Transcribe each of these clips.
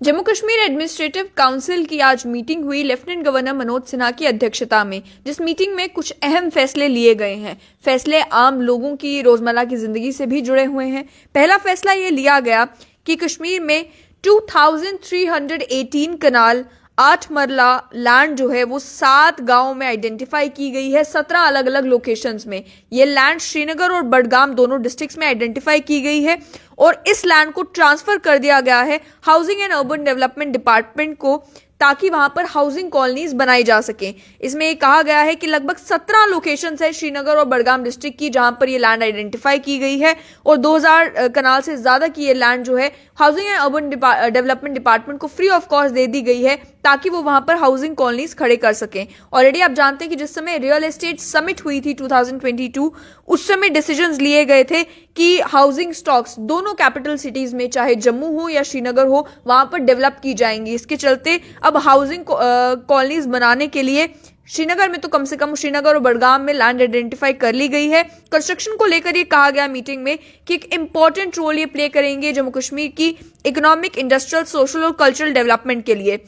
Jammu Kashmir administrative council की आज meeting हुई लेफ्टिनेंट गवर्नर मनोज सिन्हा की अध्यक्षता में, जिस मीटिंग में कुछ अहम फैसले लिए गए हैं। फैसले आम लोगों की रोजमर्रा की जिंदगी से भी जुड़े हुए हैं। पहला फैसला ये लिया गया कि कश्मीर में 2318 कनाल 8 मरला लैंड जो है वो 7 गांवों में आइडेंटिफाई की गई है। 17 अलग अलग लोकेशंस में ये लैंड श्रीनगर और बडगाम दोनों डिस्ट्रिक्ट्स में आइडेंटिफाई की गई है और इस लैंड को ट्रांसफर कर दिया गया है housing and urban development department को, ताकि वहां पर हाउसिंग कॉलोनीज बनाई जा सके। इसमें ये कहा गया है कि लगभग 17 लोकेशंस है श्रीनगर और बडगाम डिस्ट्रिक्ट की जहां पर ये लैंड आइडेंटिफाई की गई है और 2000 कनाल से ज्यादा की ये लैंड जो है housing and urban development department को फ्री ऑफ कॉस्ट दे दी गई है ताकि वो वहां पर हाउसिंग कॉलोनीज खड़े कर सकें। ऑलरेडी आप जानते हैं कि जिस समय रियल एस्टेट समिट हुई थी 2022, उस समय डिसीजंस लिए गए थे कि हाउसिंग स्टॉक्स दोनों कैपिटल सिटीज में, चाहे जम्मू हो या श्रीनगर हो, वहां पर डेवलप की जाएंगी। इसके चलते अब हाउसिंग कॉलोनीज बनाने के लिए श्रीनगर में तो कम से कम श्रीनगर और बडगाम में लैंड आइडेंटिफाई कर ली गई है। कंस्ट्रक्शन को लेकर ये कहा गया मीटिंग में कि एक इंपॉर्टेंट रोल ये प्ले करेंगे जम्मू कश्मीर की इकोनॉमिक, इंडस्ट्रियल, सोशल और कल्चरल डेवलपमेंट के लिए।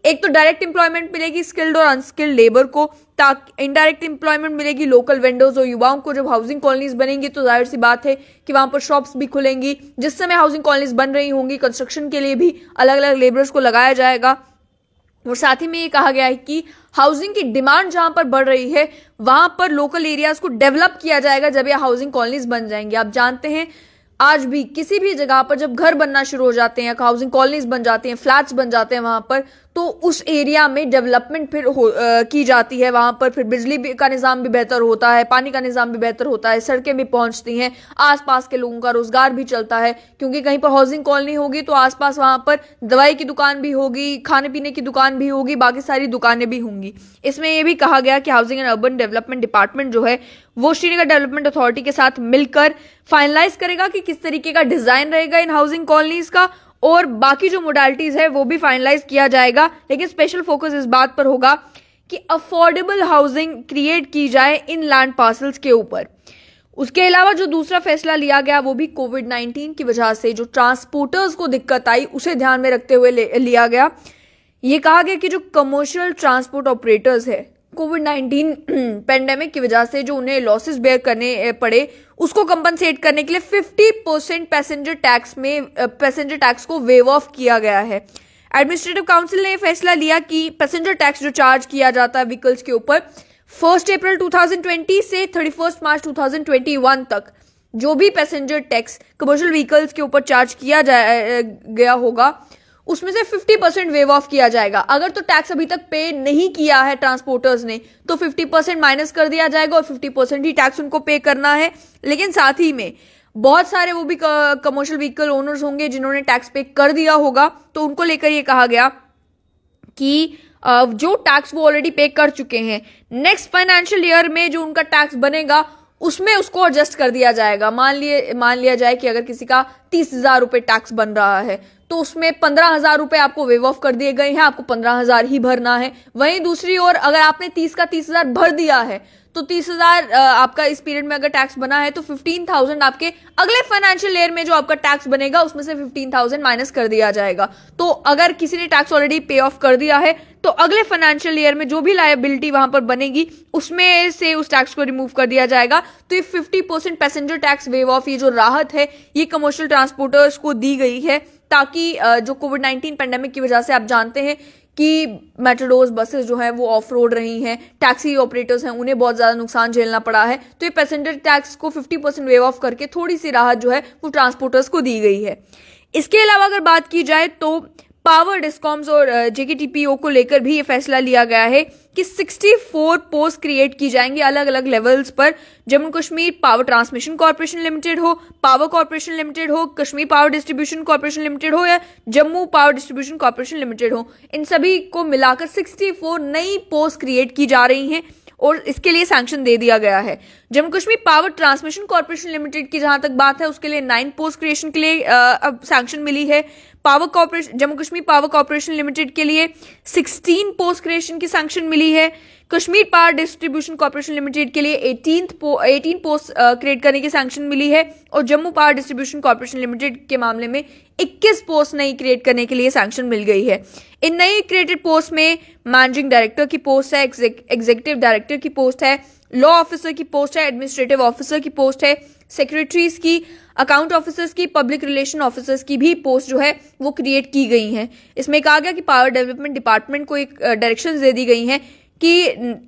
एक तो डायरेक्ट एम्प्लॉयमेंट मिलेगी स्किल्ड और अनस्किल्ड लेबर को, ताकि इनडायरेक्ट एम्प्लॉयमेंट मिलेगी लोकल वेंडर्स और युवाओं को। जब हाउसिंग कॉलोनीज बनेंगी तो जाहिर सी बात है कि वहां पर शॉप्स भी खुलेंगी। जिस समय हाउसिंग कॉलोनीज बन रही होंगी, कंस्ट्रक्शन के लिए भी अलग अलग लेबर्स को लगाया जाएगा। और साथ ही में ये कहा गया है कि हाउसिंग की डिमांड जहां पर बढ़ रही है वहां पर लोकल एरियाज को डेवलप किया जाएगा जब ये हाउसिंग कॉलोनीज बन जाएंगे। आप जानते हैं आज भी किसी भी जगह पर जब घर बनना शुरू हो जाते हैं, हाउसिंग कॉलोनीज बन जाते हैं, फ्लैट्स बन जाते हैं वहां पर, तो उस एरिया में डेवलपमेंट फिर की जाती है। वहां पर फिर बिजली का निजाम भी बेहतर होता है, पानी का निजाम भी बेहतर होता है, सड़कें भी पहुंचती हैं, आसपास के लोगों का रोजगार भी चलता है, क्योंकि कहीं पर हाउसिंग कॉलोनी होगी तो आसपास वहां पर दवाई की दुकान भी होगी, खाने पीने की दुकान भी होगी, बाकी सारी दुकानें भी होंगी। इसमें यह भी कहा गया कि housing and urban development department जो है वो श्रीनगर डेवलपमेंट अथॉरिटी के साथ मिलकर फाइनलाइज करेगा कि किस तरीके का डिजाइन रहेगा इन हाउसिंग कॉलोनीज का, और बाकी जो मोडालिटीज है वो भी फाइनलाइज किया जाएगा। लेकिन स्पेशल फोकस इस बात पर होगा कि अफोर्डेबल हाउसिंग क्रिएट की जाए इन लैंड पार्सल्स के ऊपर। उसके अलावा जो दूसरा फैसला लिया गया वो भी कोविड-19 की वजह से जो ट्रांसपोर्टर्स को दिक्कत आई उसे ध्यान में रखते हुए लिया गया। ये कहा गया कि जो कमर्शियल ट्रांसपोर्ट ऑपरेटर्स है, कोविड-19 पेंडेमिक की वजह से जो उन्हें लॉसेस बेयर करने पड़े उसको कंपनसेट करने के लिए 50% पैसेंजर टैक्स को वेव ऑफ किया गया है। एडमिनिस्ट्रेटिव काउंसिल ने फैसला लिया कि पैसेंजर टैक्स जो चार्ज किया जाता है व्हीकल्स के ऊपर 1 अप्रैल 2020 से 31 मार्च 2021 तक जो भी पैसेंजर टैक्स कमर्शियल व्हीकल्स के ऊपर चार्ज किया गया होगा उसमें से 50% वेव ऑफ किया जाएगा। अगर तो टैक्स अभी तक पे नहीं किया है ट्रांसपोर्टर्स ने तो 50% माइनस कर दिया जाएगा और 50% ही टैक्स उनको पे करना है। लेकिन साथ ही में बहुत सारे वो भी कमर्शियल व्हीकल ओनर्स होंगे जिन्होंने टैक्स पे कर दिया होगा, तो उनको लेकर ये कहा गया कि जो टैक्स वो ऑलरेडी पे कर चुके हैं, नेक्स्ट फाइनेंशियल ईयर में जो उनका टैक्स बनेगा उसमें उसको एडजस्ट कर दिया जाएगा। मान लिया जाए कि अगर किसी का 30,000 रुपए टैक्स बन रहा है तो उसमें 15,000 रुपए आपको वेव ऑफ कर दिए गए हैं, आपको 15,000 ही भरना है। वहीं दूसरी ओर अगर आपने 30 का 30,000 भर दिया है तो 30,000 आपका इस पीरियड में अगर टैक्स बना है तो 15,000 आपके अगले फाइनेंशियल ईयर में जो आपका टैक्स बनेगा उसमें से 15,000 माइनस कर दिया जाएगा। तो अगर किसी ने टैक्स ऑलरेडी पे ऑफ कर दिया है तो अगले फाइनेंशियल ईयर में जो भी लायबिलिटी वहां पर बनेगी उसमें से उस टैक्स को रिमूव कर दिया जाएगा। तो ये 50% पैसेंजर टैक्स वेव ऑफ, ये जो राहत है ये कमर्शियल ट्रांसपोर्टर्स को दी गई है ताकि जो कोविड-19 पेंडेमिक की वजह से आप जानते हैं कि मेट्रोडोर्स, बसेस जो है वो ऑफ रोड रही हैं, टैक्सी ऑपरेटर्स हैं, उन्हें बहुत ज्यादा नुकसान झेलना पड़ा है। तो ये पैसेंजर टैक्स को 50% वेव ऑफ करके थोड़ी सी राहत जो है वो ट्रांसपोर्टर्स को दी गई है। इसके अलावा अगर बात की जाए तो पावर डिस्कॉम्स और जेकेटीपीओ को लेकर भी ये फैसला लिया गया है कि 64 पोस्ट क्रिएट की जाएंगी अलग अलग लेवल्स पर। Jammu Kashmir power transmission corporation limited हो, पावर कॉर्पोरेशन लिमिटेड हो, Kashmir power distribution corporation limited हो या Jammu power distribution corporation limited हो, इन सभी को मिलाकर 64 नई पोस्ट क्रिएट की जा रही हैं और इसके लिए सैंक्शन दे दिया गया है। Jammu Kashmir power transmission corporation limited की जहां तक बात है उसके लिए 9 पोस्ट क्रिएशन के लिए अब सैंक्शन मिली है। Jammu Kashmir power corporation limited के लिए 16 पोस्ट क्रिएशन की सैंक्शन मिली है। Kashmir power distribution corporation limited के लिए 18 पोस्ट क्रिएट करने की सैंक्शन मिली है और Jammu power distribution corporation limited के मामले में 21 पोस्ट नई क्रिएट करने के लिए सैंक्शन मिल गई है। इन नई क्रिएटेड पोस्ट में मैनेजिंग डायरेक्टर की पोस्ट है, एग्जीक्यूटिव डायरेक्टर की पोस्ट है, लॉ ऑफिसर की पोस्ट है, एडमिनिस्ट्रेटिव ऑफिसर की पोस्ट है, सेक्रेटरीज की, अकाउंट ऑफिसर्स की, पब्लिक रिलेशन ऑफिसर्स की भी पोस्ट जो है वो क्रिएट की गई हैं। इसमें कहा गया कि पावर डेवलपमेंट डिपार्टमेंट को एक डायरेक्शंस दे दी गई हैं कि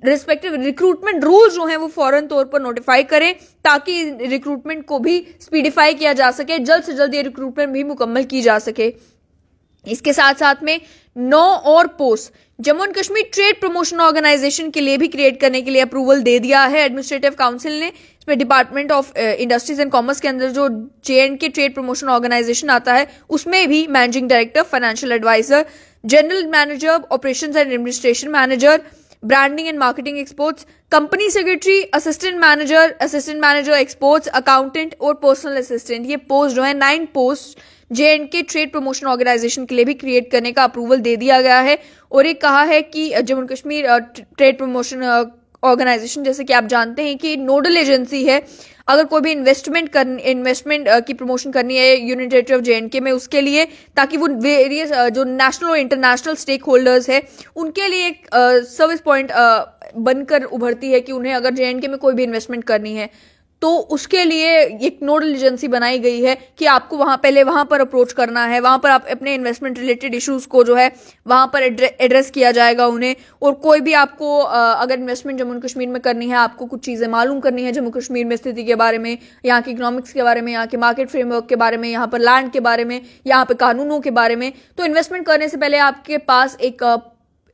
रिस्पेक्टिव रिक्रूटमेंट रूल्स जो हैं वो फौरन तौर पर नोटिफाई करें ताकि रिक्रूटमेंट को भी स्पीडिफाई किया जा सके, जल्द से जल्द ये रिक्रूटमेंट भी मुकम्मल की जा सके। इसके साथ साथ में 9 और post Jammu and Kashmir trade promotion organisation के लिए भी क्रिएट करने के लिए अप्रूवल दे दिया है एडमिनिस्ट्रेटिव काउंसिल ने। इसमें department of industries and commerce के अंदर जो JNK ट्रेड प्रमोशन ऑर्गेनाइजेशन आता है उसमें भी managing director, financial adviser, general manager, operations and administration manager, branding and marketing exports, company secretary, assistant manager exports, accountant और पर्सनल असिस्टेंट, ये post जो है 9 post JNK trade promotion organisation के लिए भी क्रिएट करने का अप्रूवल दे दिया गया है। और एक कहा है कि Jammu Kashmir trade promotion organisation, जैसे कि आप जानते हैं कि नोडल एजेंसी है, अगर कोई भी इन्वेस्टमेंट की प्रमोशन करनी है यूनियन टेरिटरी ऑफ JNK में, उसके लिए ताकि वो वेरियस जो नेशनल और इंटरनेशनल स्टेक होल्डर्स है उनके लिए एक सर्विस पॉइंट बनकर उभरती है कि उन्हें अगर JNK में कोई भी इन्वेस्टमेंट करनी है तो उसके लिए एक नोडल एजेंसी बनाई गई है कि आपको वहां पर अप्रोच करना है, वहां पर आप अपने इन्वेस्टमेंट रिलेटेड इश्यूज को जो है वहां पर एड्रेस किया जाएगा उन्हें। और कोई भी आपको अगर इन्वेस्टमेंट जम्मू कश्मीर में करनी है, आपको कुछ चीजें मालूम करनी है जम्मू कश्मीर में स्थिति के बारे में, यहाँ के इकोनॉमिक्स के बारे में, यहाँ के मार्केट फ्रेमवर्क के बारे में, यहाँ पर लैंड के बारे में, यहाँ पे कानूनों के बारे में, तो इन्वेस्टमेंट करने से पहले आपके पास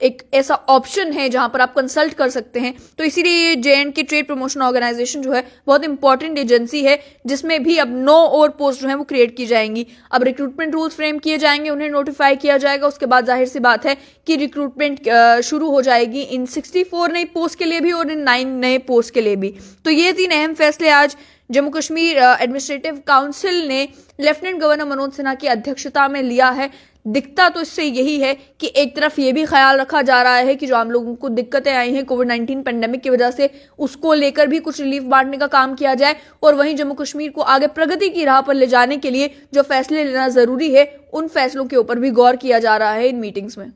एक ऐसा ऑप्शन है जहां पर आप कंसल्ट कर सकते हैं। तो इसीलिए ये JNK ट्रेड प्रमोशन ऑर्गेनाइजेशन जो है बहुत इंपॉर्टेंट एजेंसी है जिसमें भी अब 9 और पोस्ट जो है वो क्रिएट की जाएंगी। अब रिक्रूटमेंट रूल्स फ्रेम किए जाएंगे, उन्हें नोटिफाई किया जाएगा, उसके बाद जाहिर सी बात है कि रिक्रूटमेंट शुरू हो जाएगी इन 64 नई पोस्ट के लिए भी और इन 9 नए पोस्ट के लिए भी। तो ये 3 अहम फैसले आज जम्मू कश्मीर एडमिनिस्ट्रेटिव काउंसिल ने लेफ्टिनेंट गवर्नर मनोज सिन्हा की अध्यक्षता में लिया है। दिखता तो इससे यही है कि एक तरफ ये भी ख्याल रखा जा रहा है कि जो आम लोगों को दिक्कतें आई हैं कोविड-19 पेंडेमिक की वजह से, उसको लेकर भी कुछ रिलीफ बांटने का काम किया जाए और वहीं जम्मू कश्मीर को आगे प्रगति की राह पर ले जाने के लिए जो फैसले लेना जरूरी है उन फैसलों के ऊपर भी गौर किया जा रहा है इन मीटिंग्स में।